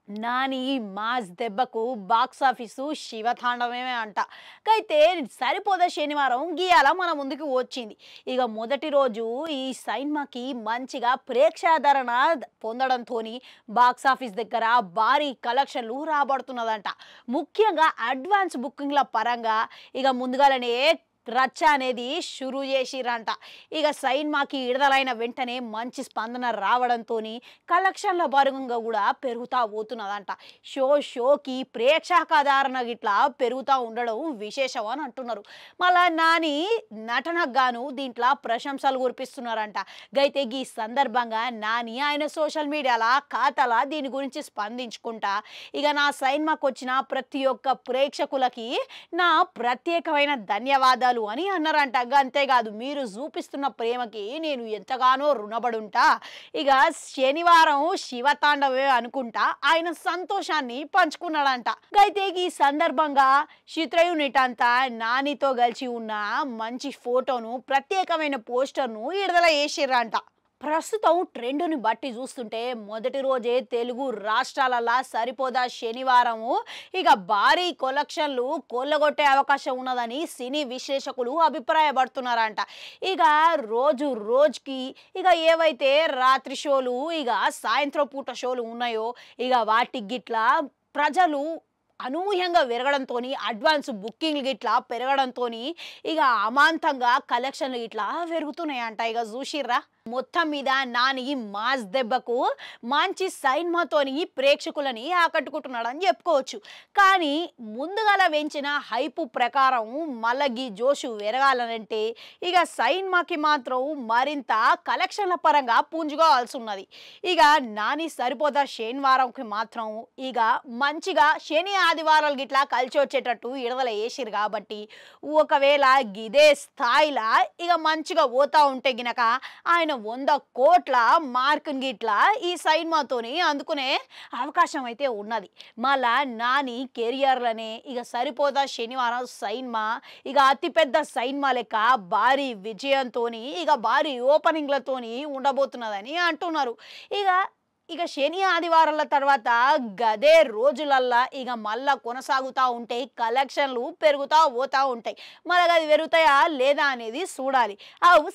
Nani mass దెబ్బకు box office శివతాండవమే అంట. అయితే సరిపోదా శనివారం గీయాల మన ముందుకు వచ్చింది. ఇక మొదటి రోజు ఈ సినిమాకి మంచిగా ప్రేక్షాదరణ పొందడంతో బాక్స్ ఆఫీస్ దగ్గర భారీ కలెక్షన్లు రాబడుతున్నదంట. ముఖ్యంగా అడ్వాన్స్ బుకింగ్ల పరంగా ఇక ముందుగానే రచ్చ అనేది షురూ చేసిరంట. ఇక సినిమాకి విడుదలైన వెంటనే మంచి స్పందన రావడంతో కలెక్షన్ల భాగంగా కూడా పెరుగుతూ పోతున్నదంట. షోకి ప్రేక్షకాదరణ గిట్లా పెరుగుతూ ఉండడం విశేషం అని అంటున్నారు. మళ్ళా నాని నటనకు గాను దీంట్లో ప్రశంసలు కురిపిస్తున్నారంట. అయితే ఈ సందర్భంగా నాని ఆయన సోషల్ మీడియాలో ఖాతాల దీని గురించి స్పందించుకుంటా ఇక నా సినిమాకి వచ్చిన ప్రతి ఒక్క ప్రేక్షకులకి నా ప్రత్యేకమైన ధన్యవాదాలు అని అన్నారంట. అంతేకాదు మీరు చూపిస్తున్న ప్రేమకి నేను ఎంతగానో రుణపడి ఉంటా. ఇక శనివారం శివతాండవే అనుకుంటా ఆయన సంతోషాన్ని పంచుకున్నాడంట. అయితే ఈ సందర్భంగా చిత్ర యూనిట్ అంతా నానితో కలిసి ఉన్న మంచి ఫోటోను ప్రత్యేకమైన పోస్టర్ను విడుదల చేసిర్రంట. ప్రస్తుతం ట్రెండ్ని బట్టి చూస్తుంటే మొదటి రోజే తెలుగు రాష్ట్రాలలో సరిపోదా శనివారము ఇక భారీ కలెక్షన్లు కొల్లగొట్టే అవకాశం ఉన్నదని సినీ విశ్లేషకులు అభిప్రాయపడుతున్నారంట. ఇక రోజుకి ఇక ఏవైతే రాత్రి షోలు ఇక సాయంత్రం పూట షోలు ఉన్నాయో ఇక వాటికి గిట్లా ప్రజలు అనూహ్యంగా పెరగడంతో అడ్వాన్స్ బుకింగ్లు గిట్లా పెరగడంతో ఇక అమాంతంగా కలెక్షన్లు ఇట్లా పెరుగుతున్నాయంట. ఇక చూసిర్రా మొత్తం మీద నాని మాస్ దెబ్బకు మంచి సినిమాతోని ప్రేక్షకులని ఆకట్టుకుంటున్నాడని చెప్పుకోవచ్చు. కానీ ముందుగాల వెంచిన హైపు ప్రకారం మళ్ళీ జోషు పెరగాలనంటే ఇక సినిమాకి మాత్రం మరింత కలెక్షన్ల పరంగా పుంజుకోవాల్సి ఉన్నది. ఇక నాని సరిపోదా శనివారంకి మాత్రం ఇక మంచిగా శని ఆదివారాలు గిట్లా కలిసి వచ్చేటట్టు విడుదల చేసిరు కాబట్టి ఒకవేళ గిదే స్థాయిలా ఇక మంచిగా పోతా ఉంటే గినక ఆయన 100 కోట్ల మార్కుని గిట్లా ఈ సినిమాతోని అందుకునే అవకాశం అయితే ఉన్నది. మళ్ళా నాని కెరియర్లనే ఇక సరిపోదా శనివారం సినిమా ఇక అతిపెద్ద సినిమా లెక్క భారీ విజయంతో ఇక భారీ ఓపెనింగ్లతోని ఉండబోతున్నదని అంటున్నారు. ఇక శని ఆదివారాల తర్వాత గదే రోజులల్లా ఇక మళ్ళా కొనసాగుతూ ఉంటాయి, కలెక్షన్లు పెరుగుతూ పోతూ ఉంటాయి. మరి అది పెరుగుతాయా లేదా అనేది చూడాలి.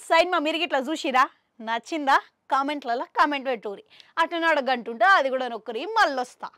సినిమా మీరు గిట్లా చూసిరా, నచ్చిందా? కామెంట్లలో కామెంట్ పెట్టుర్రి. అట్లా అడగంటుంటే అది కూడా నొక్కరి మళ్ళొస్తా.